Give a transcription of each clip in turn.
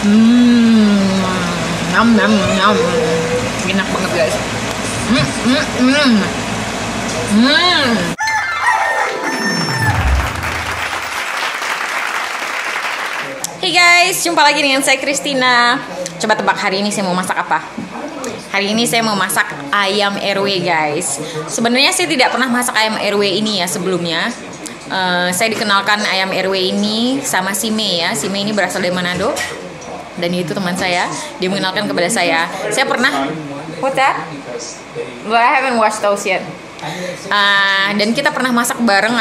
Nyam nyam nyam. Enak banget guys. Hey guys, jumpa lagi dengan saya Christina. Coba tebak hari ini saya mau masak apa? Hari ini saya mau masak ayam RW guys. Sebenarnya saya tidak pernah masak ayam RW ini ya sebelumnya. Saya dikenalkan ayam RW ini sama si Mei ya. Si Mei ini berasal dari Manado. Dan itu teman saya. Dia mengenalkan kepada saya. Saya pernah. What's that? Well, I haven't watched those yet. Dan kita pernah masak bareng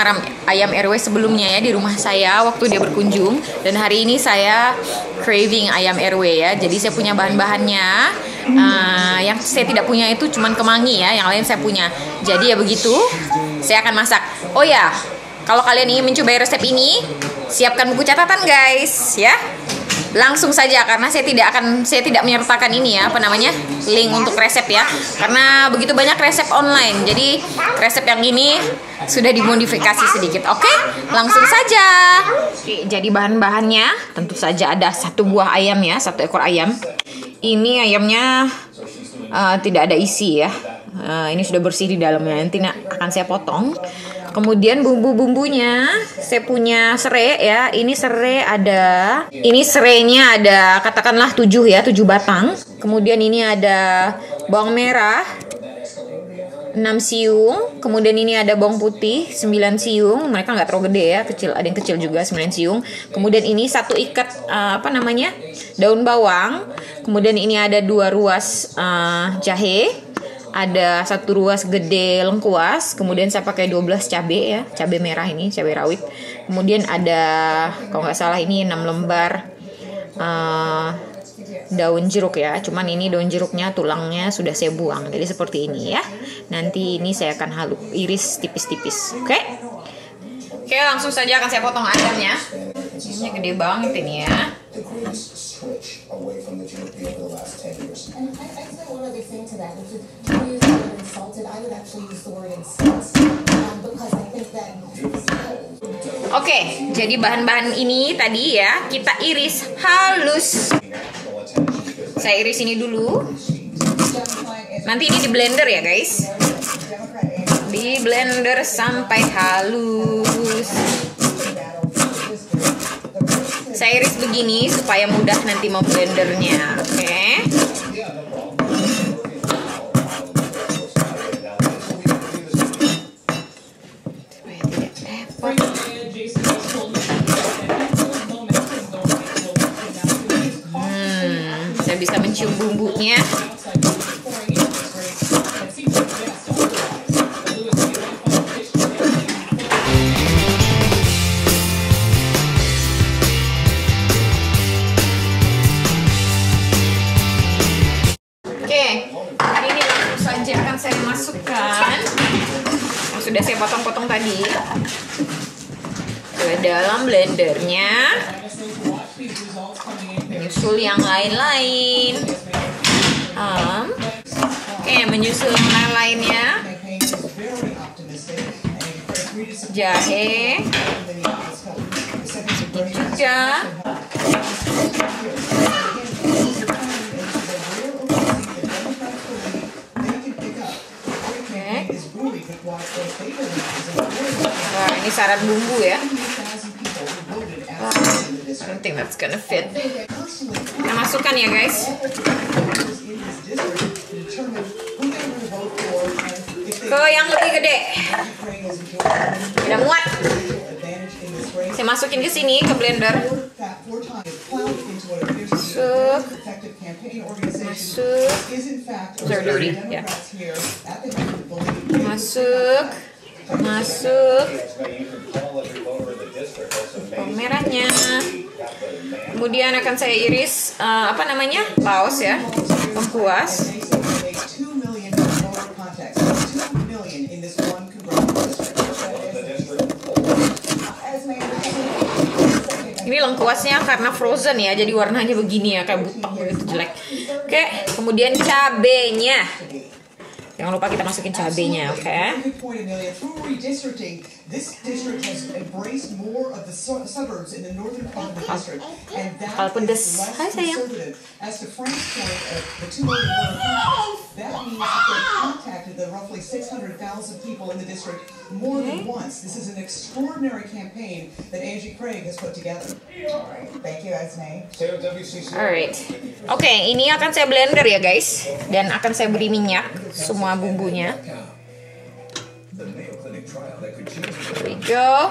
ayam RW sebelumnya ya di rumah saya waktu dia berkunjung. Dan hari ini saya craving ayam RW ya. Jadi saya punya bahan-bahannya. Yang saya tidak punya itu cuman kemangi ya. Yang lain saya punya. Jadi ya begitu. Saya akan masak. Oh ya, kalau kalian ingin mencoba resep ini, siapkan buku catatan guys ya. Langsung saja karena saya tidak menyertakan ini ya, link untuk resep ya. Karena begitu banyak resep online. Jadi resep yang ini sudah dimodifikasi sedikit. Oke, langsung saja. Oke, jadi bahan-bahannya tentu saja ada 1 buah ayam ya, 1 ekor ayam. Ini ayamnya tidak ada isi ya. Ini sudah bersih di dalamnya. Nanti akan saya potong. Kemudian bumbu-bumbunya saya punya serai ya. Ini serainya ada katakanlah 7 ya, 7 batang. Kemudian ini ada bawang merah 6 siung. Kemudian ini ada bawang putih 9 siung. Mereka nggak terlalu gede ya, kecil, ada yang kecil juga 9 siung. Kemudian ini 1 ikat daun bawang. Kemudian ini ada 2 ruas jahe. Ada 1 ruas gede lengkuas. Kemudian saya pakai 12 cabai ya, cabai merah ini, cabai rawit. Kemudian ada kalau nggak salah ini 6 lembar daun jeruk ya. Cuman ini daun jeruknya tulangnya sudah saya buang. Jadi seperti ini ya. Nanti ini saya akan iris tipis-tipis. Oke, langsung saja akan saya potong ayamnya. Ini gede banget ini ya. Oke, jadi bahan-bahan ini tadi ya kita iris halus. Saya iris ini dulu. Nanti ini di blender ya guys. Di blender sampai halus. Saya iris begini supaya mudah nanti mau blendernya. Oke. Saya bisa mencium bumbunya. Ini langsung saja akan saya masukkan yang sudah saya potong-potong tadi ke dalam blendernya. Menyusul yang lain-lain. Menyusul yang lain-lainnya. Jahe juga. Wah, ini syarat bumbu ya. I don't think that's gonna fit. Kita masukkan ya guys. Ke yang lebih gede. Udah muat. Saya masukin ke sini ke blender. Masuk. Dirty, ya. Masuk. Bawang merahnya. Kemudian akan saya iris laos ya, lengkuas. Ini lengkuasnya karena frozen ya, jadi warnanya begini ya, kayak butek begitu jelek. Oke, kemudian cabenya. Jangan lupa kita masukin cabenya, oke? Good point, Amelia. Through redistricting, this district has embraced more of the suburbs in the northern part of the district, and that is less conservative. As to Frank's point, the 2 million voter count, that means that they contacted the roughly 600,000 people in the district more than once. This is an extraordinary campaign that Angie Craig has put together. Thank you, Esme. Alright. Oke, ini akan saya blender ya guys, dan akan saya beri minyak semua bumbunya. Here we go.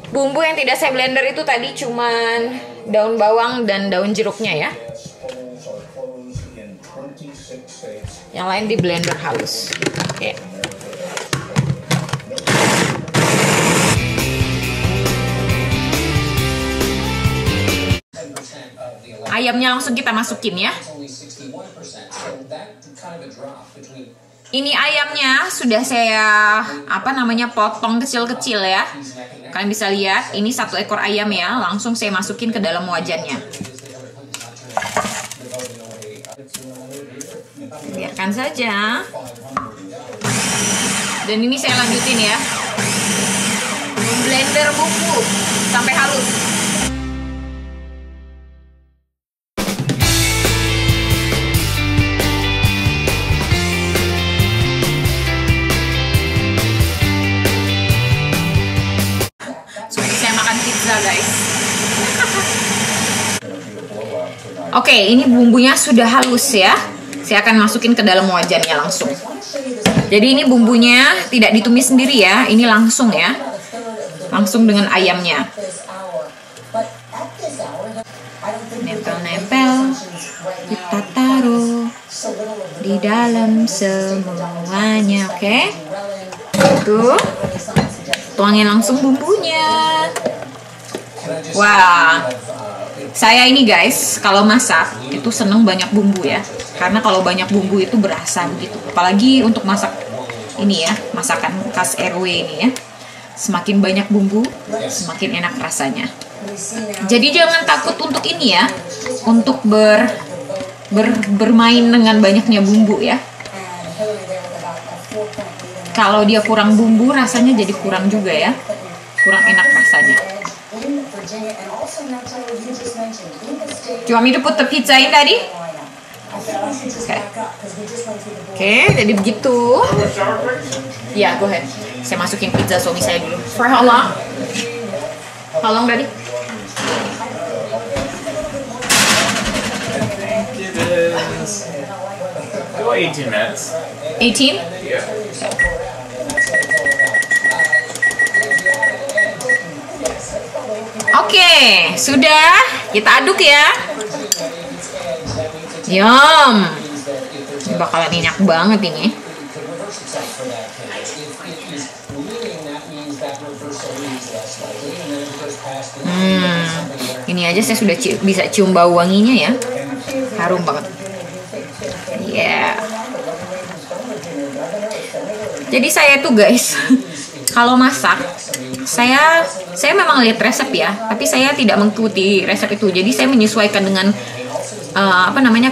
Bumbu yang tidak saya blender itu tadi cuman daun bawang dan daun jeruknya ya. Yang lain di blender halus. Oke. Ayamnya langsung kita masukin ya. Ini ayamnya sudah saya potong kecil-kecil ya. Kalian bisa lihat, ini 1 ekor ayam ya. Langsung saya masukin ke dalam wajannya. Biarkan saja. Dan ini saya lanjutin ya. Blender bumbu sampai halus. Guys. Oke, ini bumbunya sudah halus ya. Saya akan masukin ke dalam wajannya langsung. Jadi ini bumbunya tidak ditumis sendiri ya. Ini langsung ya. Langsung dengan ayamnya. Nempel-nempel. Kita taruh di dalam semuanya, oke? Tuh. Tuangin langsung bumbunya. Wah, saya ini guys, kalau masak itu seneng banyak bumbu ya. Karena kalau banyak bumbu itu berasa gitu. Apalagi untuk masak ini ya, masakan khas RW ini ya. Semakin banyak bumbu, semakin enak rasanya. Jadi jangan takut untuk ini ya, untuk bermain dengan banyaknya bumbu ya. Kalau dia kurang bumbu, rasanya jadi kurang juga ya. Kurang enak rasanya. Do you want me to put the pizza in, Daddy? Oke, jadi begitu. Ya, go ahead. Saya masukin pizza suami saya dulu. For how long? How long, Daddy? It is 18 minutes. 18? Yeah. Oke, sudah. Kita aduk ya. Yum. Ini bakalan enak banget ini. Ini aja saya sudah bisa cium bau wanginya ya. Harum banget. Yeah. Jadi saya tuh guys, kalau masak, saya memang lihat resep ya, tapi saya tidak mengikuti resep itu. Jadi saya menyesuaikan dengan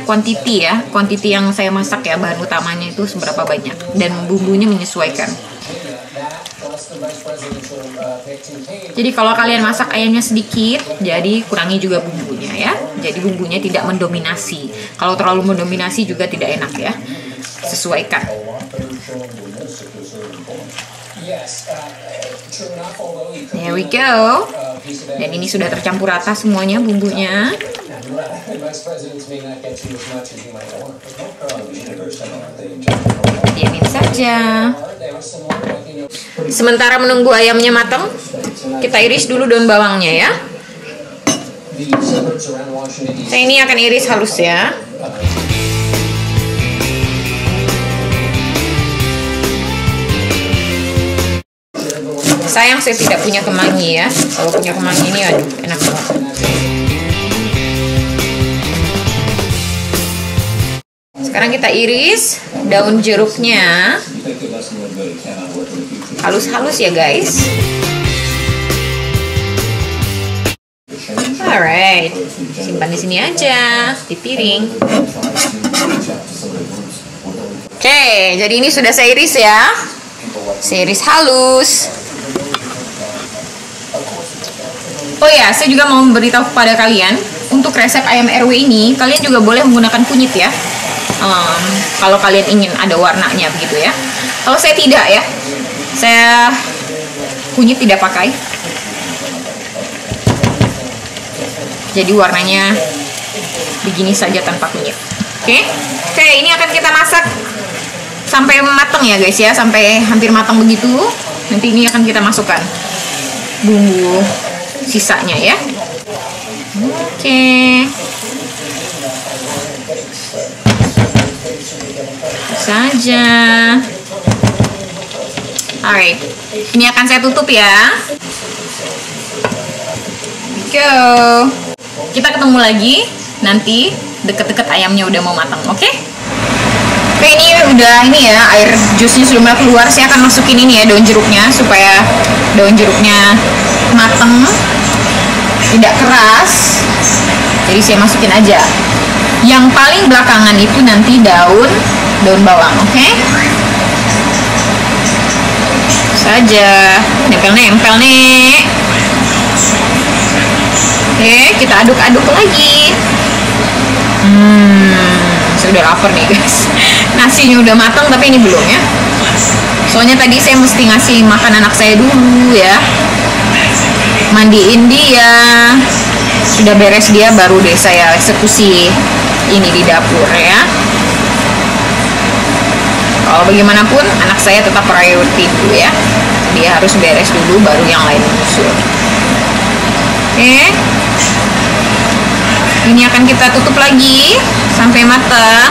quantity ya, quantity yang saya masak ya, bahan utamanya itu seberapa banyak dan bumbunya menyesuaikan. Jadi kalau kalian masak ayamnya sedikit, jadi kurangi juga bumbunya ya. Jadi bumbunya tidak mendominasi. Kalau terlalu mendominasi juga tidak enak ya. Sesuaikan. There we go. Dan ini sudah tercampur rata semuanya bumbunya. Diamin saja. Sementara menunggu ayamnya matang, kita iris dulu daun bawangnya ya. Saya ini akan iris halus ya. Sayang saya tidak punya kemangi ya. Kalau punya kemangi ini aduh enak banget. Sekarang kita iris daun jeruknya. Halus-halus ya guys. Alright, simpan di sini aja di piring. Oke, jadi ini sudah saya iris ya. Saya iris halus. Oh ya, saya juga mau memberitahu kepada kalian, untuk resep ayam RW ini, kalian juga boleh menggunakan kunyit ya. Kalau kalian ingin ada warnanya begitu ya. Kalau saya tidak ya, saya kunyit tidak pakai. Jadi warnanya begini saja tanpa kunyit. Oke, ini akan kita masak sampai matang ya guys ya, sampai hampir matang begitu. Nanti ini akan kita masukkan bumbu sisanya ya. Oke. Saja. Alright. Ini akan saya tutup ya. Go. Kita ketemu lagi nanti deket-deket ayamnya udah mau matang, oke? Oke, ini udah ini ya, air jusnya sudah mulai keluar. Saya akan masukin ini ya, daun jeruknya, supaya daun jeruknya mateng, tidak keras. Jadi saya masukin aja. Yang paling belakangan itu nanti daun bawang, oke? Saja, nempel-nempel nih. Oke, kita aduk-aduk lagi. Saya udah lapar nih guys. Nasinya udah matang tapi ini belum ya. Soalnya tadi saya mesti ngasih makan anak saya dulu ya. Mandiin dia. Sudah beres dia, baru deh saya eksekusi ini di dapur ya. Kalau bagaimanapun anak saya tetap priority dulu ya. Dia harus beres dulu baru yang lain muncul. Oke. Ini akan kita tutup lagi sampai matang.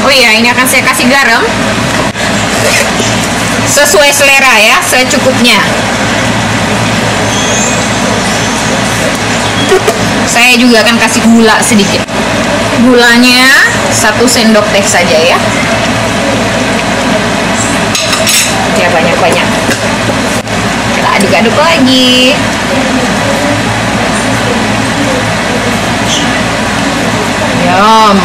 Oh iya, ini akan saya kasih garam sesuai selera ya, secukupnya. Saya juga akan kasih gula sedikit. Gulanya 1 sendok teh saja ya. Ya banyak-banyak. Kita aduk-aduk lagi. Yum.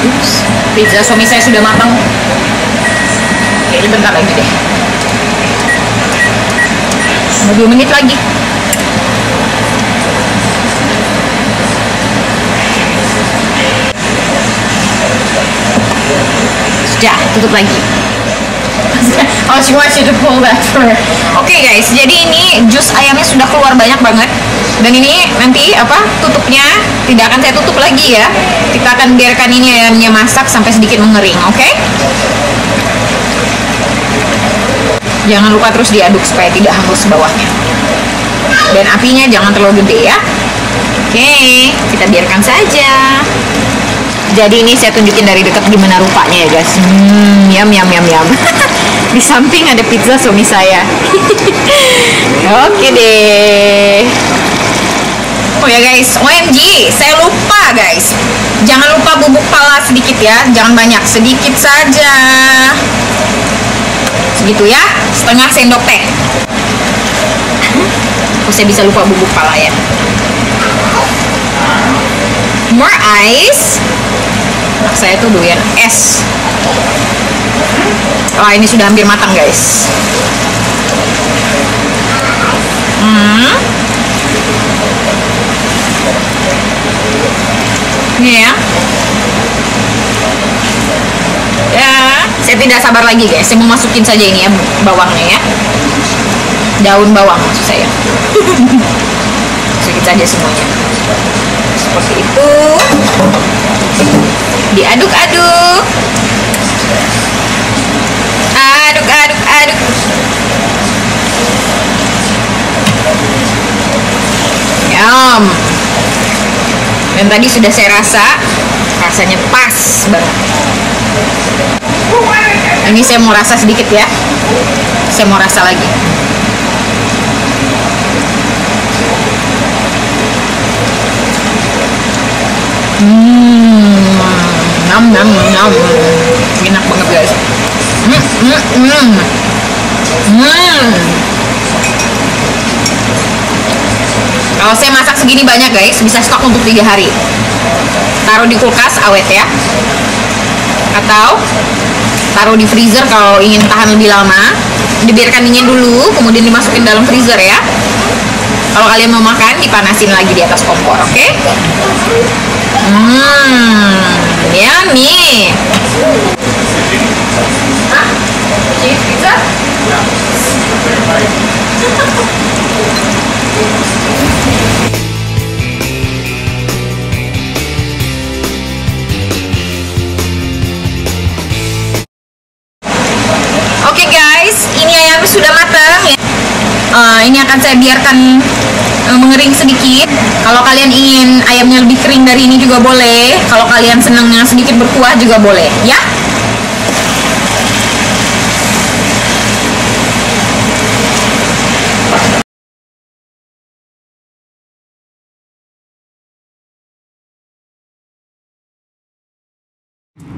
Ups, pizza suami saya sudah matang. Kayaknya bentar lagi deh. 2 menit lagi. Sudah, tutup lagi. Oh, she wants you to pull that for. Oke guys, jadi ini jus ayamnya sudah keluar banyak banget. Dan ini nanti tutupnya tidak akan saya tutup lagi ya. Kita akan biarkan ini ayamnya masak sampai sedikit mengering, oke? Jangan lupa terus diaduk supaya tidak hangus bawahnya. Dan apinya jangan terlalu gede ya. Oke, kita biarkan saja. Jadi ini saya tunjukin dari dekat gimana rupanya ya guys. Yum. Di samping ada pizza suami saya. Oke deh. Oh ya guys, OMG, saya lupa guys. Jangan lupa bubuk pala sedikit ya, jangan banyak, sedikit saja. Segitu ya, setengah sendok teh. Oh, saya bisa lupa bubuk pala ya. More ice. Anak saya tuh doyan es. Oh, ini sudah hampir matang guys. Ini ya. Ya, saya tidak sabar lagi guys. Saya mau masukin saja ini ya bawangnya ya. Daun bawang maksud saya. Sedikit saja semuanya. Seperti itu. Diaduk-aduk. Aduk. Yum. Dan tadi sudah saya rasanya pas banget. Ini saya mau rasa sedikit ya. Saya mau rasa lagi. Nam nam nam. Enak banget guys. Kalau saya masak segini banyak guys, bisa stok untuk 3 hari. Taruh di kulkas awet ya. Atau taruh di freezer kalau ingin tahan lebih lama. Dibiarkan dingin dulu, kemudian dimasukin dalam freezer ya. Kalau kalian mau makan, dipanasin lagi di atas kompor, oke? Yummy. Hah? Cheese pizza? Oke guys, ini ayamnya sudah matang ya. Ini akan saya biarkan mengering sedikit. Kalau kalian ingin ayamnya lebih kering dari ini juga boleh. Kalau kalian senangnya sedikit berkuah juga boleh, ya.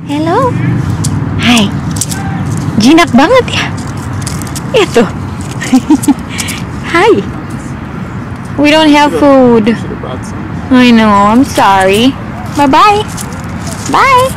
Hello. Hai. Jinak banget ya. Itu. Hi. We don't have food. I know. I'm sorry. Bye-bye. Bye.